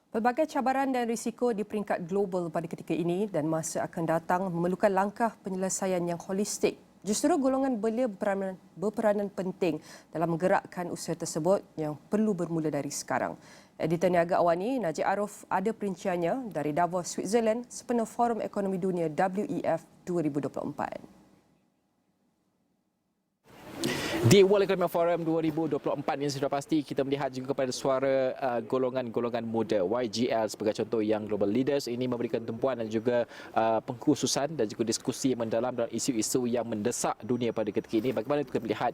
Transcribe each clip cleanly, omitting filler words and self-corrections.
Pelbagai cabaran dan risiko di peringkat global pada ketika ini dan masa akan datang memerlukan langkah penyelesaian yang holistik. Justru golongan belia berperanan penting dalam menggerakkan usaha tersebut yang perlu bermula dari sekarang. Editor Niaga AWANI, Najib Aroff ada perinciannya dari Davos, Switzerland, sepenuh Forum Ekonomi Dunia WEF 2024. Di World Economic Forum 2024 ini sudah pasti kita melihat juga kepada suara golongan-golongan muda YGL sebagai contoh yang global leaders ini memberikan tumpuan dan juga pengkhususan dan juga diskusi mendalam dalam isu-isu yang mendesak dunia pada ketika ini. Bagaimana kita melihat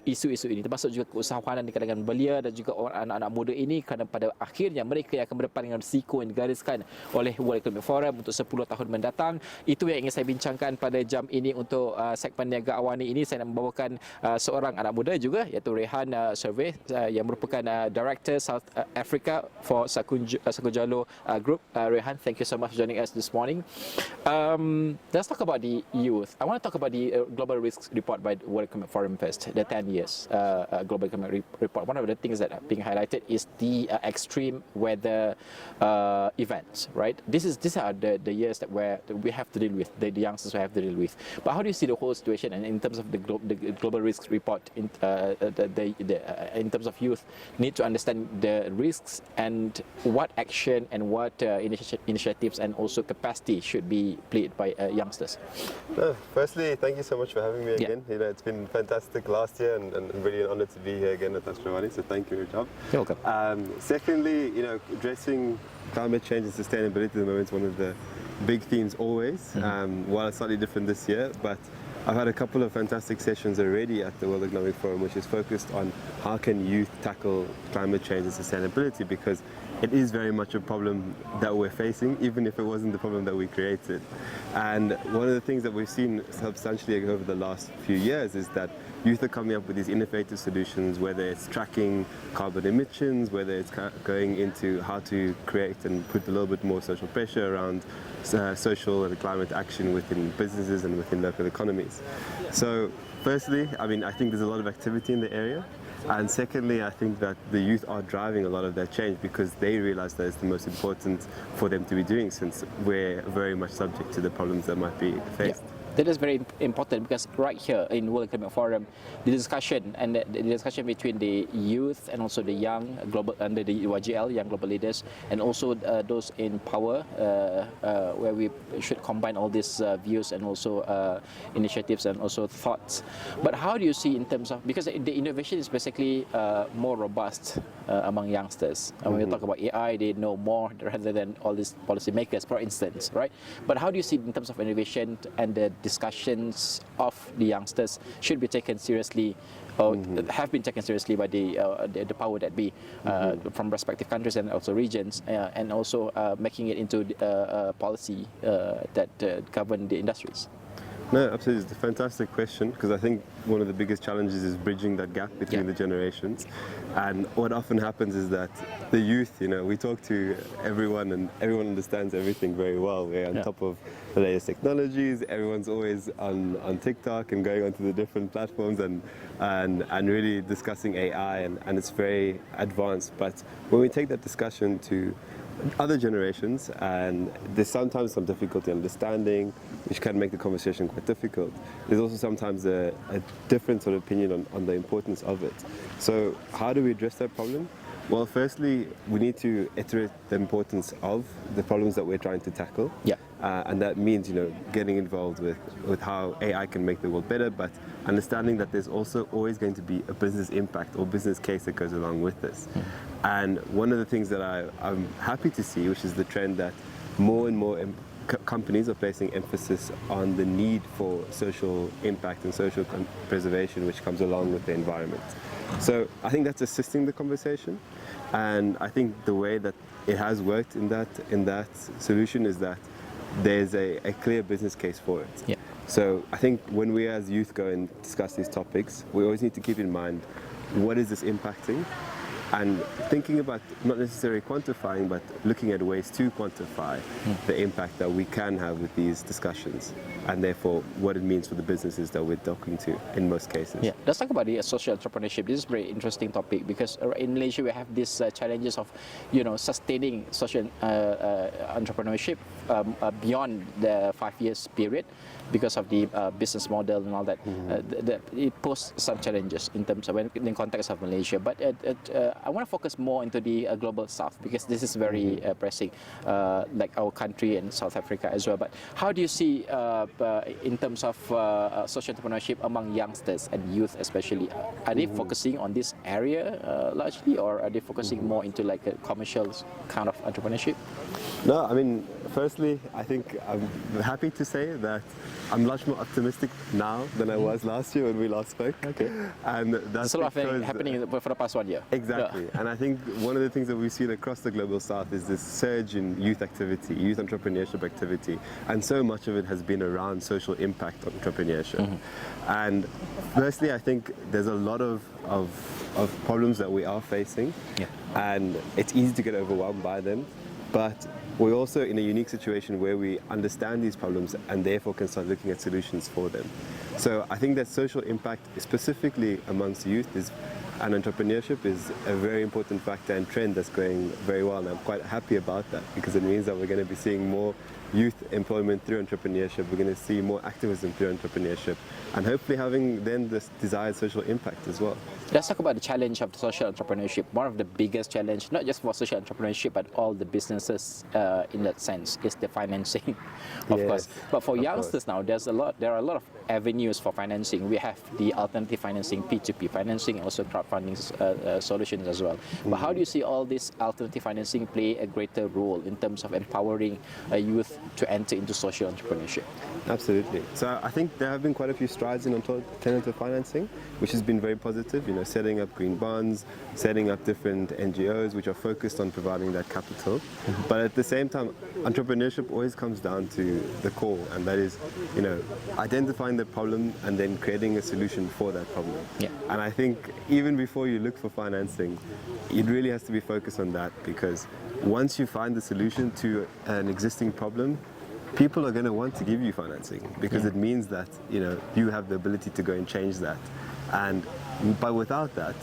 isu-isu ini termasuk juga keusahawanan di kalangan belia dan juga anak-anak muda ini, kerana pada akhirnya mereka yang akan berdepan dengan risiko yang digariskan oleh World Economic Forum untuk 10 tahun mendatang. Itu yang ingin saya bincangkan pada jam ini untuk segmen Niaga AWANI ini. Saya nak membawakan seorang anak muda juga, iaitu Rayhaan Surve yang merupakan Director South Africa for Sekunjalo Group. Rayhaan, thank you so much for joining us this morning. Let's talk about the youth. I want to talk about the Global Risks Report by the World Economic Forum first, the 10 years Global Economic Report. One of the things that are being highlighted is the extreme weather events, right? These are the years that we have to deal with, the youngsters we have to deal with. But how do you see the whole situation, and in terms of the Global Risks Report, in terms of youth, need to understand the risks and what action and what initiatives and also capacity should be played by youngsters? Firstly, thank you so much for having me again. You know, it's been fantastic last year and really an honor to be here again at Astro, so thank you for your job. You're welcome. Secondly, you know, addressing climate change and sustainability at the moment is one of the big themes always, while it's slightly different this year, but I've had a couple of fantastic sessions already at the World Economic Forum, which is focused on how can youth tackle climate change and sustainability, because it is very much a problem that we're facing, even if it wasn't the problem that we created. And one of the things that we've seen substantially over the last few years is that youth are coming up with these innovative solutions, whether it's tracking carbon emissions, whether it's going into how to create and put a little bit more social pressure around social and climate action within businesses and within local economies. So firstly, I mean, I think there's a lot of activity in the area. And secondly, I think that the youth are driving a lot of that change because they realize that it's the most important for them to be doing, since we're very much subject to the problems that might be faced. Yeah. That is very important because right here in World Economic Forum, the discussion between the youth and also the young global under the YGL, young global leaders, and also those in power, where we should combine all these views and also initiatives and also thoughts. But how do you see in terms of, because the innovation is basically more robust among youngsters. When we talk about AI, they know more rather than all these policymakers, for instance, right? But how do you see in terms of innovation and the discussions of the youngsters should be taken seriously, or have been taken seriously by the power that be from respective countries and also regions, and also making it into policy that govern the industries? No, absolutely. It's a fantastic question, because I think one of the biggest challenges is bridging that gap between the generations. And what often happens is that the youth, you know, we talk to everyone and everyone understands everything very well. We're on top of the latest technologies. Everyone's always on TikTok and going onto the different platforms and really discussing AI, and it's very advanced. But when we take that discussion to other generations, and there's sometimes some difficulty understanding, which can make the conversation quite difficult. There's also sometimes a different sort of opinion on the importance of it. So how do we address that problem? Well, firstly, we need to iterate the importance of the problems that we're trying to tackle. Yeah. And that means, you know, getting involved with how AI can make the world better, but understanding that there's also always going to be a business impact or business case that goes along with this. And one of the things that I'm happy to see, which is the trend that more and more companies are placing emphasis on the need for social impact and social preservation, which comes along with the environment. So I think that's assisting the conversation, and I think the way that it has worked in that solution is that there's a clear business case for it. Yeah. So I think when we as youth go and discuss these topics, we always need to keep in mind, what is this impacting, and thinking about not necessarily quantifying, but looking at ways to quantify the impact that we can have with these discussions, and therefore what it means for the businesses that we're talking to in most cases. Yeah, let's talk about the social entrepreneurship. This is a very interesting topic because in Malaysia we have these challenges of, sustaining social entrepreneurship beyond the 5 years period because of the business model and all that. It poses some challenges in terms of in the context of Malaysia. But I want to focus more into the global south because this is very pressing, like our country and South Africa as well. But how do you see in terms of social entrepreneurship among youngsters and youth especially? Are they focusing on this area largely, or are they focusing more into like a commercial kind of entrepreneurship? No, I mean, firstly, I think I'm happy to say that I'm much more optimistic now than I was last year when we last spoke. Okay. And that's a lot because, happening for the past 1 year. Exactly. Yeah. And I think one of the things that we've seen across the global south is this surge in youth activity, youth entrepreneurship activity. And so much of it has been around social impact entrepreneurship. And firstly, I think there's a lot of problems that we are facing. Yeah. And it's easy to get overwhelmed by them. But we're also in a unique situation where we understand these problems and therefore can start looking at solutions for them. So I think that social impact, specifically amongst youth, and entrepreneurship is a very important factor and trend that's going very well. And I'm quite happy about that because it means that we're going to be seeing more youth employment through entrepreneurship. We're going to see more activism through entrepreneurship and hopefully having then this desired social impact as well. Let's talk about the challenge of social entrepreneurship. One of the biggest challenge, not just for social entrepreneurship, but all the businesses in that sense, is the financing, of course. But for youngsters now, there are a lot of avenues for financing. We have the alternative financing, P2P financing, also crowdfunding solutions as well. But how do you see all this alternative financing play a greater role in terms of empowering youth to enter into social entrepreneurship? Absolutely. So I think there have been quite a few strides in alternative financing, which has been very positive. Setting up green bonds, setting up different NGOs which are focused on providing that capital. But at the same time, entrepreneurship always comes down to the core, and that is, identifying the problem and then creating a solution for that problem. Yeah. And I think even before you look for financing, it really has to be focused on that, because once you find the solution to an existing problem, people are going to want to give you financing because it means that you have the ability to go and change that. But without that,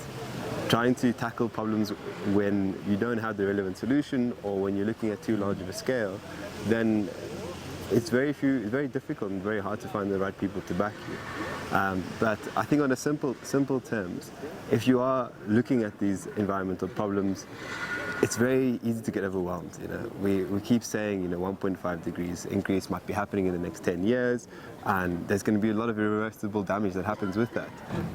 trying to tackle problems when you don't have the relevant solution or when you're looking at too large of a scale, then it's very difficult and very hard to find the right people to back you. But I think on a simple terms, if you are looking at these environmental problems, it's very easy to get overwhelmed. We keep saying 1.5 degrees increase might be happening in the next 10 years, and there's going to be a lot of irreversible damage that happens with that.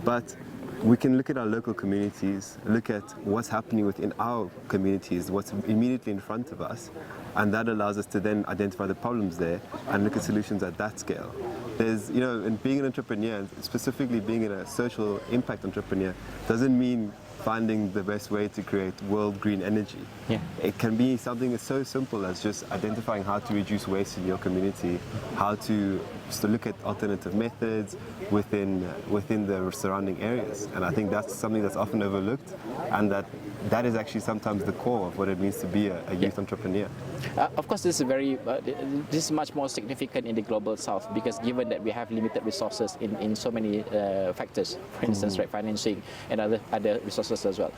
But we can look at our local communities, look at what's happening within our communities, what's immediately in front of us, and that allows us to then identify the problems there and look at solutions at that scale. There's, in being an entrepreneur, specifically being a social impact entrepreneur, doesn't mean finding the best way to create world green energy. Yeah. It can be something so simple as just identifying how to reduce waste in your community, how to look at alternative methods within the surrounding areas. And I think that's something that's often overlooked, and that is actually sometimes the core of what it means to be a youth entrepreneur. Of course, this is much more significant in the global south because given that we have limited resources in so many factors, for instance, right, financing and other resources as well.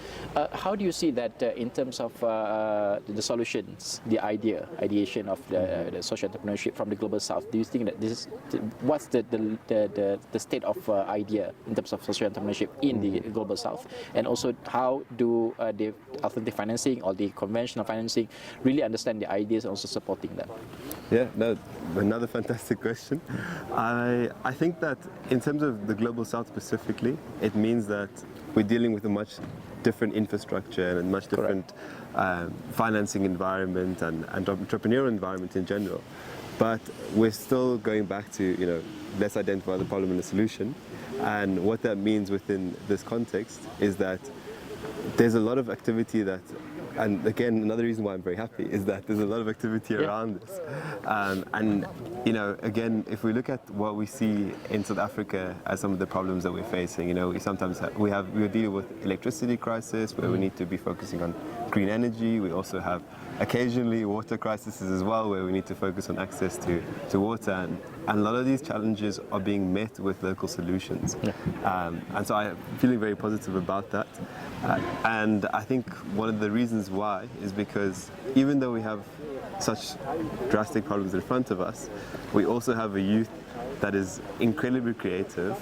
How do you see that in terms of the solutions, the ideation of the social entrepreneurship from the global south? Do you think that what's the state of idea in terms of social entrepreneurship in the global south, and also how do the alternative financing or the conventional financing really understand the ideas and also supporting them? Yeah, no, another fantastic question. I think that in terms of the global south specifically, it means that we're dealing with a much different infrastructure and a much different financing environment and entrepreneurial environment in general. But we're still going back to, let's identify the problem and the solution. And what that means within this context is that there's a lot of activity that and again, another reason why I'm very happy is that there's a lot of activity around this. And you know, again, if we look at what we see in South Africa as some of the problems that we're facing, you know, we sometimes we're dealing with electricity crisis where we need to be focusing on green energy. We also have occasionally water crises as well, where we need to focus on access to water, and a lot of these challenges are being met with local solutions. And so I'm feeling very positive about that. And I think one of the reasons why is because even though we have such drastic problems in front of us, we also have a youth that is incredibly creative,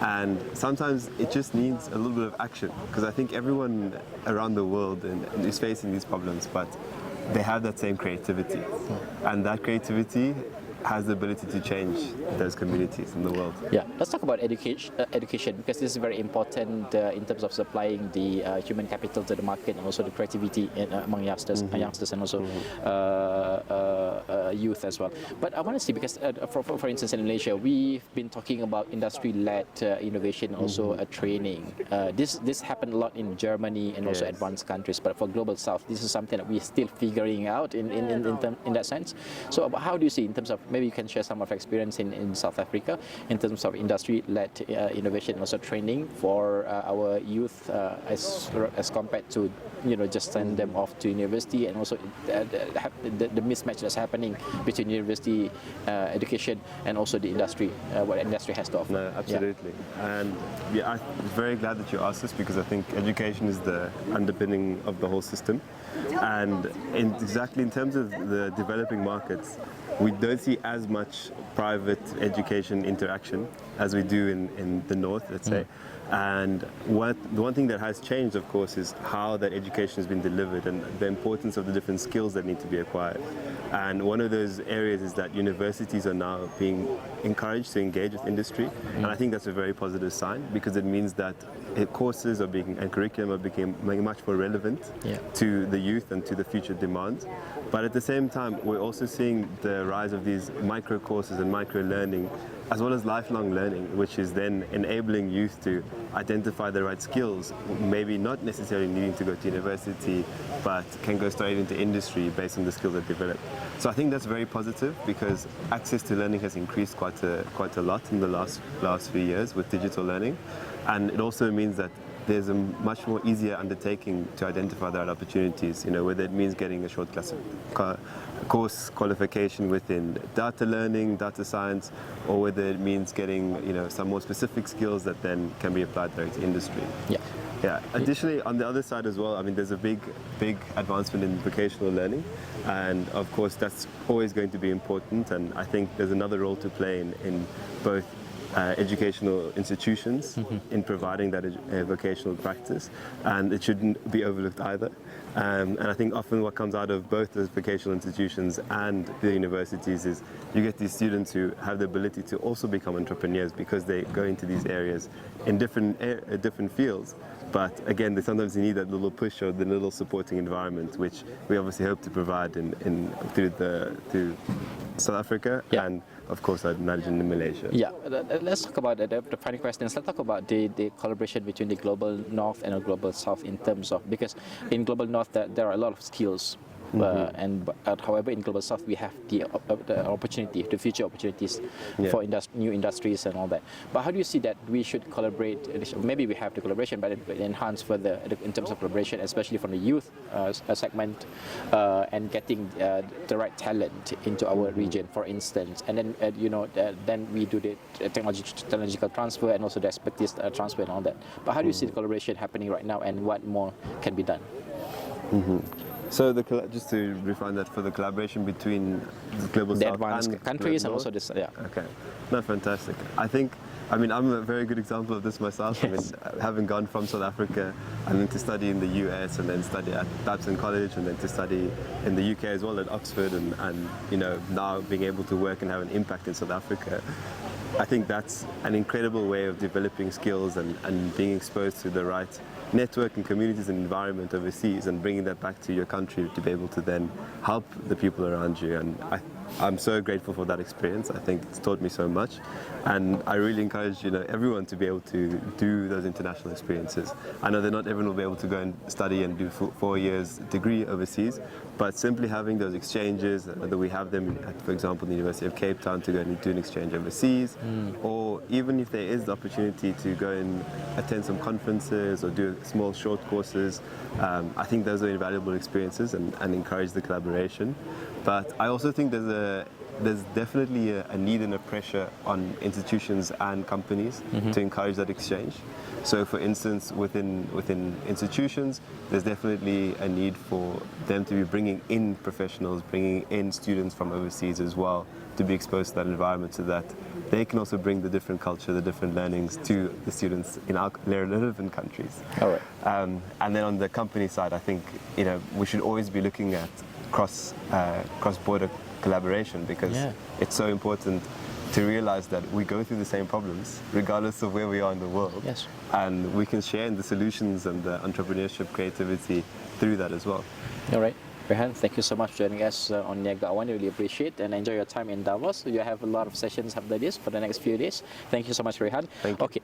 and sometimes it just needs a little bit of action, because I think everyone around the world is facing these problems, but they have that same creativity, and that creativity has the ability to change those communities in the world. Yeah, let's talk about education, because this is very important in terms of supplying the human capital to the market, and also the creativity among youngsters, and also youth as well. But I want to see, because for instance in Malaysia, we've been talking about industry-led innovation, also training. This happened a lot in Germany and also advanced countries, but for Global South, this is something that we're still figuring out in that sense. So how do you see, in terms of, maybe you can share some of experience in South Africa in terms of industry-led innovation and also training for our youth as compared to, you know, just send them off to university, and also the mismatch that's happening between university education and also the industry, what industry has to offer. No, absolutely. And yeah, I'm very glad that you asked this, because I think education is the underpinning of the whole system. And exactly in terms of the developing markets, we don't see as much private education interaction as we do in the north, let's say. And the one thing that has changed, of course, is how that education has been delivered and the importance of the different skills that need to be acquired. And one of those areas is that universities are now being encouraged to engage with industry. And I think that's a very positive sign, because it means that courses are and curriculum are becoming much more relevant to the youth and to the future demands. But at the same time, we're also seeing the rise of these micro courses and micro learning, as well as lifelong learning, which is then enabling youth to identify the right skills, maybe not necessarily needing to go to university, but can go straight into industry based on the skills that develop. So I think that's very positive, because access to learning has increased quite a lot in the last few years with digital learning, and it also means that there's a much more easier undertaking to identify the right opportunities, you know, whether it means getting a short course qualification within data learning, data science, or whether it means getting, you know, some more specific skills that then can be applied there to industry. Yeah. Additionally, on the other side as well, I mean, there's a big advancement in vocational learning, and of course that's always going to be important, and I think there's another role to play in both educational institutions in providing that vocational practice, and it shouldn't be overlooked either. And I think often what comes out of both those vocational institutions and the universities is you get these students who have the ability to also become entrepreneurs, because they go into these areas in different fields. But again, sometimes you need that little push or the little supporting environment, which we obviously hope to provide through South Africa and, of course, I'd imagine in Malaysia. Yeah, let's talk about the final questions. Let's talk about the collaboration between the Global North and the Global South, in terms of, because in Global North there are a lot of skills. However, in Global South we have the opportunity, the future opportunities for new industries and all that. But how do you see that we should collaborate? Maybe we have the collaboration, but enhance further in terms of collaboration, especially from the youth segment, and getting the right talent into our region, for instance. And then then we do the technological transfer and also the expertise transfer and all that. But how do you see the collaboration happening right now, and what more can be done? So just to refine that, for the collaboration between the Global South advanced and countries and North? also this, Okay, no, fantastic. I mean, I'm a very good example of this myself. I mean, having gone from South Africa and then to study in the US, and then study at Babson College, and then to study in the UK as well at Oxford, and now being able to work and have an impact in South Africa. I think that's an incredible way of developing skills and being exposed to the right network and communities and environment overseas, and bringing that back to your country to be able to then help the people around you. And I'm so grateful for that experience. I think it's taught me so much, and I really encourage everyone to be able to do those international experiences. I know that not everyone will be able to go and study and do 4 years degree overseas, but simply having those exchanges, whether we have them at, for example, the University of Cape Town to go and do an exchange overseas, or even if there is the opportunity to go and attend some conferences or do small short courses, I think those are invaluable experiences and encourage the collaboration. But I also think there's definitely a need and a pressure on institutions and companies to encourage that exchange. So, for instance, within institutions, there's definitely a need for them to be bringing in professionals, bringing in students from overseas as well, to be exposed to that environment, so that they can also bring the different culture, the different learnings to the students in our relevant countries. All right. And then on the company side, I think we should always be looking at cross-border collaboration, because it's so important to realize that we go through the same problems regardless of where we are in the world. Yes. And we can share in the solutions and the entrepreneurship, creativity through that as well. All right. Rayhaan, thank you so much for joining us on Niaga AWANI. Really appreciate and enjoy your time in Davos. You have a lot of sessions after this for the next few days. Thank you so much, Rayhaan. Thank you. Okay.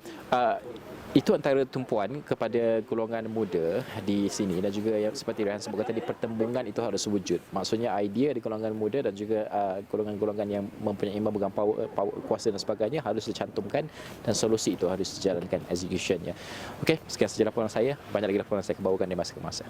Itu antara tumpuan kepada golongan muda di sini, dan juga yang seperti Rayhaan sebutkan tadi, pertembungan itu harus wujud. Maksudnya idea di golongan muda dan juga golongan-golongan yang mempunyai memegang power, kuasa dan sebagainya harus dicantumkan, dan solusi itu harus dijalankan, execution-nya. Okey, sekian saja laporan saya. Banyak lagi laporan saya akan bawakan di masa ke masa.